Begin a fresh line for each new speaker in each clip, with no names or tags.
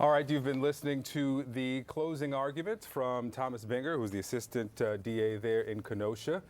All right, you've been listening to the closing argument from Thomas Binger, who's the assistant DA there in Kenosha,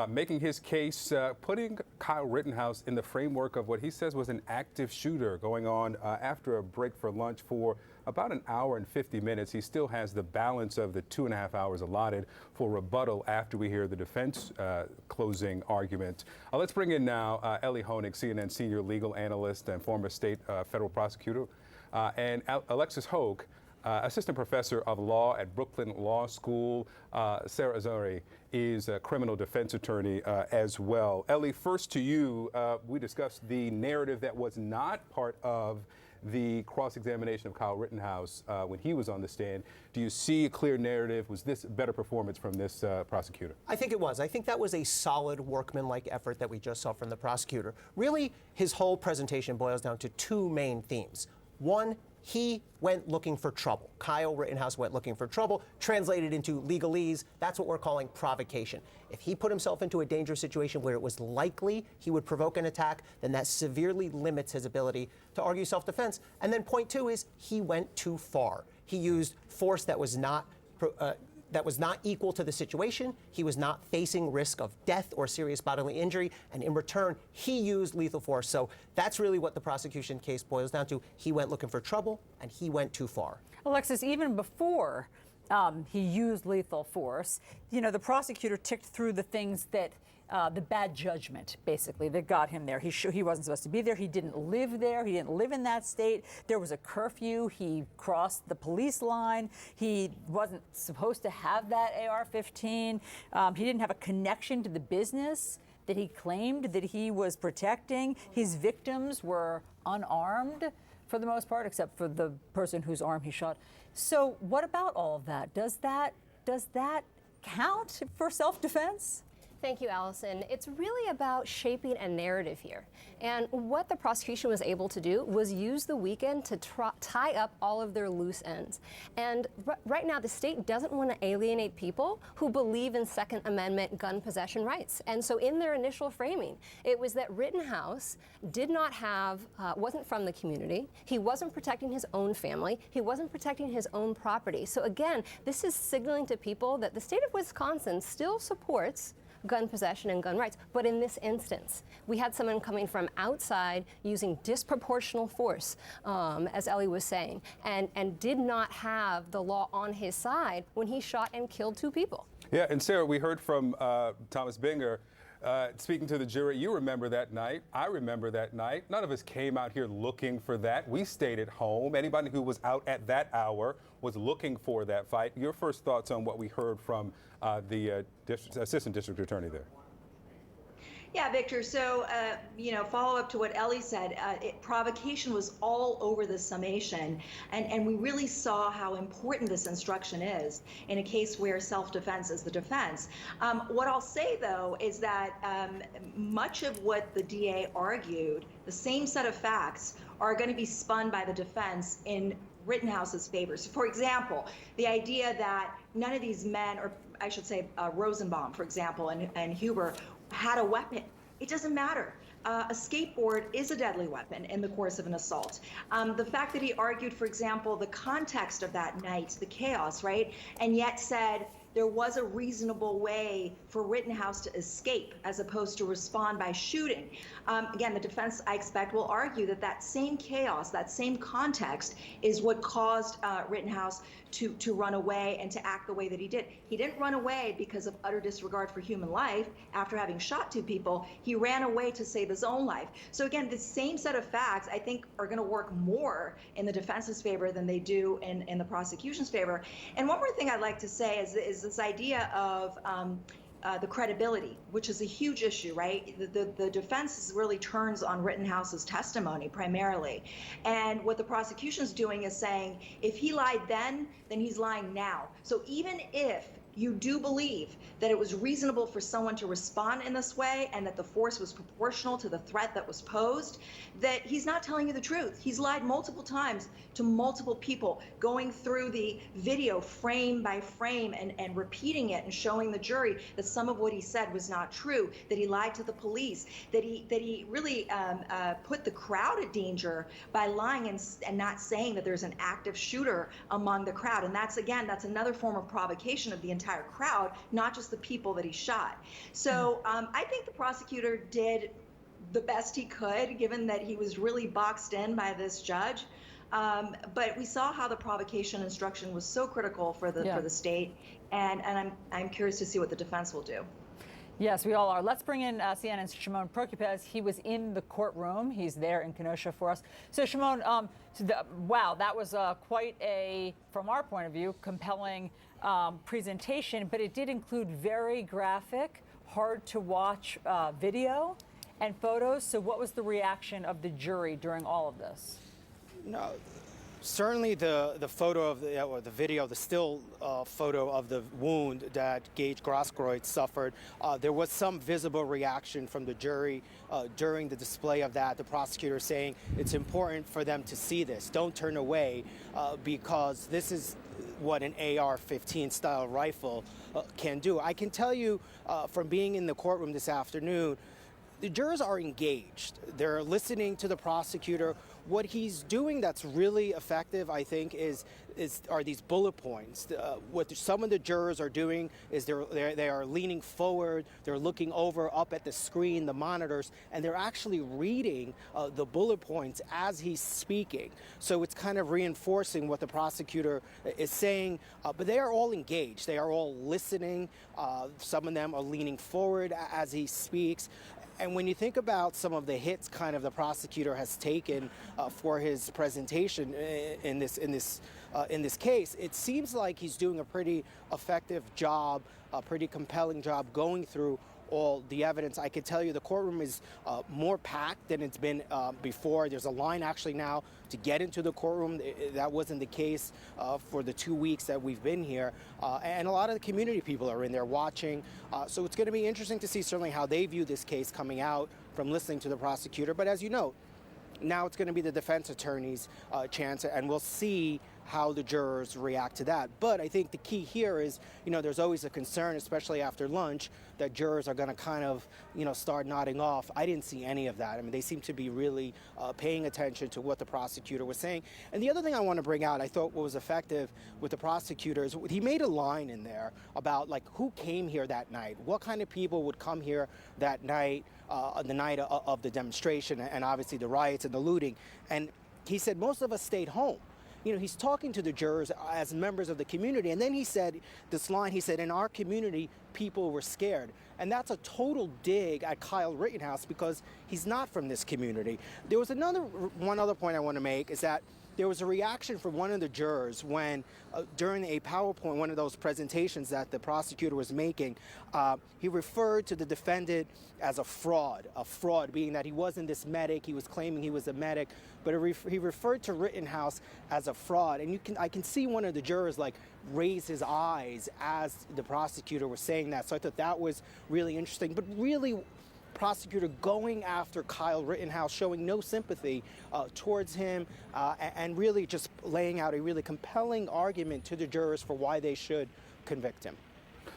making his case, putting Kyle Rittenhouse in the framework of what he says was an active shooter going on after a break for lunch for about an hour and 50 minutes. He still has the balance of the 2.5 hours allotted for rebuttal after we hear the defense closing argument. Let's bring in now Ellie Hoag, CNN senior legal analyst and former state federal prosecutor. And Alexis Hoag, assistant professor of law at Brooklyn Law School. Sarah Azari is a criminal defense attorney as well. Ellie, first to you, we discussed the narrative that was not part of the cross-examination of Kyle Rittenhouse when he was on the stand. Do you see a clear narrative? Was this a better performance from this prosecutor?
I think it was. I think that was a solid workmanlike effort that we just saw from the prosecutor. Really, his whole presentation boils down to two main themes. One, he went looking for trouble. Kyle Rittenhouse went looking for trouble. Translated into legalese, that's what we're calling provocation. If he put himself into a dangerous situation where it was likely he would provoke an attack, then that severely limits his ability to argue self-defense. And then point two is he went too far. He used force that was not equal to the situation. He was not facing risk of death or serious bodily injury, and in return, he used lethal force. So that's really what the prosecution case boils down to. He went looking for trouble, and he went too far.
Alexis, even before he used lethal force, you know, the prosecutor ticked through the things that the bad judgment, basically, that got him there. He wasn't supposed to be there. He didn't live there. He didn't live in that state. There was a curfew. He crossed the police line. He wasn't supposed to have that AR-15. He didn't have a connection to the business that he claimed that he was protecting. His victims were unarmed for the most part, except for the person whose arm he shot. So what about all of that? Does that count for self-defense?
Thank you, Allison. It's really about shaping a narrative here. And what the prosecution was able to do was use the weekend to tie up all of their loose ends. And right now, the state doesn't want to alienate people who believe in Second Amendment gun possession rights. And so in their initial framing, it was that Rittenhouse did not have, wasn't from the community. He wasn't protecting his own family. He wasn't protecting his own property. So again, this is signaling to people that the state of Wisconsin still supports gun possession and gun rights. But in this instance, we had someone coming from outside using disproportional force, as Ellie was saying, and did not have the law on his side when he shot and killed two people.
Yeah, and Sarah, we heard from Thomas Binger speaking to the jury. You remember that night. I remember that night. None of us came out here looking for that. We stayed at home. Anybody who was out at that hour was looking for that fight. Your first thoughts on what we heard from the assistant district attorney there?
Yeah, Victor. So, follow up to what Ellie said, provocation was all over the summation. And we really saw how important this instruction is in a case where self-defense is the defense. What I'll say, though, is that much of what the DA argued, the same set of facts, are going to be spun by the defense in Rittenhouse's favor. So, for example, the idea that none of these men, or I should say Rosenbaum, for example, and Huber, had a weapon. It doesn't matter. A skateboard is a deadly weapon in the course of an assault. The fact that he argued, for example, the context of that night, the chaos, right, and yet said there was a reasonable way for Rittenhouse to escape as opposed to respond by shooting. Again, the defense, I expect, will argue that that same chaos, that same context is what caused Rittenhouse to run away and to act the way that he did. He didn't run away because of utter disregard for human life after having shot two people. He ran away to save his own life. So again, the same set of facts, I think, are going to work more in the defense's favor than they do in the prosecution's favor. And one more thing I'd like to say is this idea of the credibility, which is a huge issue, right? The defense really turns on Rittenhouse's testimony primarily. And what the prosecution's doing is saying, if he lied then he's lying now. So even if you do believe that it was reasonable for someone to respond in this way and that the force was proportional to the threat that was posed, that he's not telling you the truth. He's lied multiple times to multiple people, going through the video frame by frame and repeating it and showing the jury that some of what he said was not true, that he lied to the police, that he really put the crowd at danger by lying and not saying that there's an active shooter among the crowd. And that's another form of provocation of the entire crowd, not just the people that he shot. So I think the prosecutor did the best he could, given that he was really boxed in by this judge. But we saw how the provocation instruction was so critical for the state, and I'm curious to see what the defense will do.
Yes, we all are. Let's bring in CNN's Shimon Prokupecz. He was in the courtroom. He's there in Kenosha for us. So, Shimon, wow, that was quite a, from our point of view, compelling presentation, but it did include very graphic, hard-to-watch video and photos. So what was the reaction of the jury during all of this?
No, certainly the photo of or the video, the still photo of the wound that Gage Grosskreutz suffered, there was some visible reaction from the jury during the display of that. The prosecutor saying it's important for them to see this. Don't turn away because this is what an AR-15 style rifle can do. I can tell you from being in the courtroom this afternoon, the jurors are engaged. They're listening to the prosecutor. What he's doing that's really effective, I think, are these bullet points. What some of the jurors are doing is they are leaning forward. They're looking over up at the screen, the monitors, and they're actually reading the bullet points as he's speaking. So it's kind of reinforcing what the prosecutor is saying. But they are all engaged. They are all listening. Some of them are leaning forward as he speaks. And when you think about some of the hits kind of the prosecutor has taken for his presentation in this case, it seems like he's doing a pretty effective job, a pretty compelling job going through all the evidence. I can tell you the courtroom is more packed than it's been before. There's a line actually now to get into the courtroom. That wasn't the case for the 2 weeks that we've been here. And a lot of the community people are in there watching. So it's going to be interesting to see certainly how they view this case coming out from listening to the prosecutor. But as you know, now it's going to be the defense attorney's chance, and we'll see how the jurors react to that. But I think the key here is, there's always a concern, especially after lunch, that jurors are going to kind of, start nodding off. I didn't see any of that. I mean, they seem to be really paying attention to what the prosecutor was saying. And the other thing I want to bring out, I thought what was effective with the prosecutor is he made a line in there about, like, who came here that night, what kind of people would come here that night, the night of the demonstration, and obviously the riots and the looting. And he said most of us stayed home. He's talking to the jurors as members of the community. And then he said this line, he said, in our community, people were scared. And that's a total dig at Kyle Rittenhouse because he's not from this community. There was one other point I want to make is that there was a reaction from one of the jurors when during a PowerPoint, one of those presentations that the prosecutor was making, he referred to the defendant as a fraud being that he wasn't this medic. He was claiming he was a medic, but he referred to Rittenhouse as a fraud. And I can see one of the jurors raise his eyes as the prosecutor was saying that. So I thought that was really interesting, but really prosecutor going after Kyle Rittenhouse, showing no sympathy towards him, and really just laying out a really compelling argument to the jurors for why they should convict him.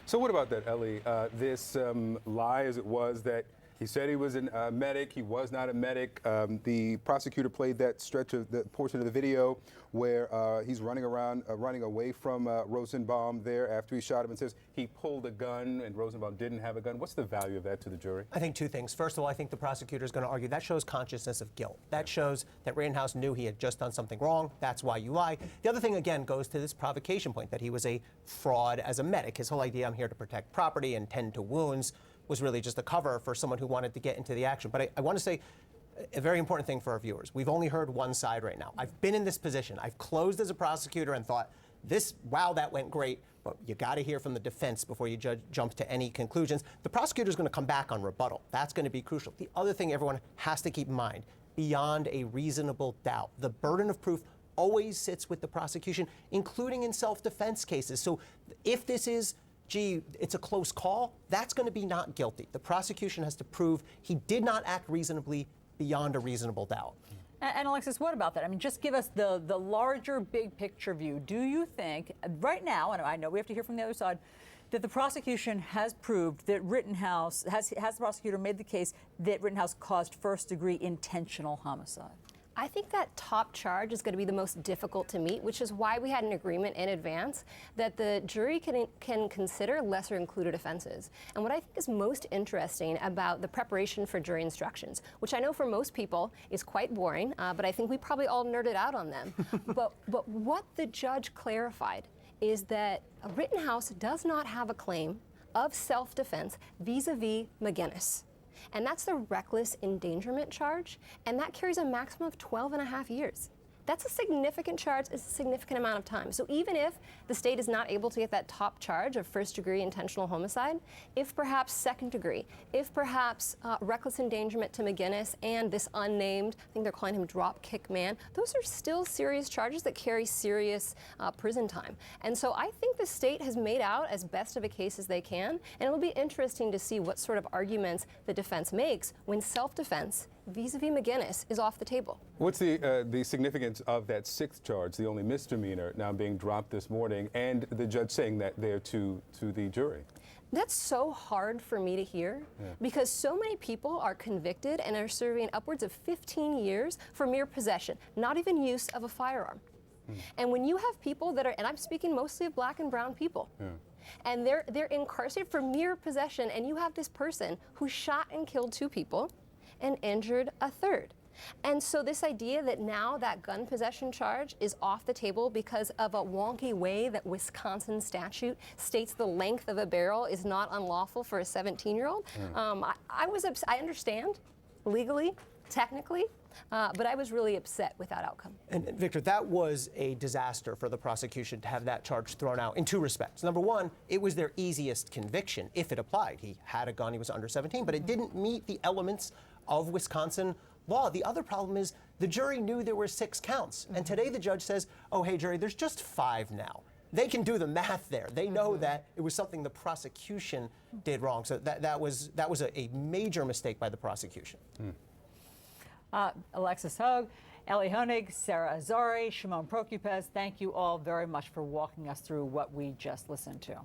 So what about that, Ellie? This lie, as it was, that he said he was a medic. He was not a medic. The prosecutor played that stretch of the portion of the video where he's running around, running away from Rosenbaum there after he shot him, and says he pulled a gun and Rosenbaum didn't have a gun. What's the value of that to the jury?
I think two things. First of all, I think the prosecutor is going to argue that shows consciousness of guilt. That shows that Rittenhouse knew he had just done something wrong. That's why you lie. The other thing, again, goes to this provocation point, that he was a fraud as a medic. His whole idea, I'm here to protect property and tend to wounds, was really just a cover for someone who wanted to get into the action. But I want to say a very important thing for our viewers. We've only heard one side right now. I've been in this position. I've closed as a prosecutor and thought, wow, that went great, but you got to hear from the defense before you jump to any conclusions. The prosecutor is going to come back on rebuttal. That's going to be crucial. The other thing everyone has to keep in mind, beyond a reasonable doubt, the burden of proof always sits with the prosecution, including in self-defense cases. So if this is gee, it's a close call, that's going to be not guilty. The prosecution has to prove he did not act reasonably beyond a reasonable doubt.
And Alexis, what about that? I mean, just give us the larger big picture view. Do you think right now, and I know we have to hear from the other side, that the prosecution has proved that Rittenhouse, has the prosecutor made the case that Rittenhouse caused first-degree intentional homicide?
I think that top charge is going to be the most difficult to meet, which is why we had an agreement in advance that the jury can consider lesser included offenses. And what I think is most interesting about the preparation for jury instructions, which I know for most people is quite boring, but I think we probably all nerded out on them. but what the judge clarified is that Rittenhouse does not have a claim of self-defense vis-a-vis McGinnis. And that's the reckless endangerment charge, and that carries a maximum of 12 and a half years. That's a significant charge, it's a significant amount of time. So even if the state is not able to get that top charge of first-degree intentional homicide, if perhaps second-degree, if perhaps reckless endangerment to McGinnis and this unnamed, I think they're calling him Dropkick Man, those are still serious charges that carry serious prison time. And so I think the state has made out as best of a case as they can, and it will be interesting to see what sort of arguments the defense makes when self-defense vis-a-vis McGinnis is off the table.
What's the significance of that sixth charge, the only misdemeanor, now being dropped this morning, and the judge saying that there to the jury?
That's so hard for me to hear because so many people are convicted and are serving upwards of 15 years for mere possession, not even use of a firearm. And when you have people that are, and I'm speaking mostly of black and brown people, and they're incarcerated for mere possession, and you have this person who shot and killed 2 people and injured a 3rd. And so this idea that now that gun possession charge is off the table because of a wonky way that Wisconsin statute states the length of a barrel is not unlawful for a 17-year-old, I understand legally, technically, but I was really upset with that outcome.
And Victor, that was a disaster for the prosecution to have that charge thrown out in 2 respects. Number one, it was their easiest conviction if it applied. He had a gun, he was under 17, but it didn't meet the elements of Wisconsin law. The other problem is the jury knew there were 6 counts. And today the judge says, oh, hey, jury, there's just 5 now. They can do the math there. They know that it was something the prosecution did wrong. So that was a major mistake by the prosecution.
Alexis Hoag, Ellie Honig, Sarah Azari, Shimon Prokupez, thank you all very much for walking us through what we just listened to.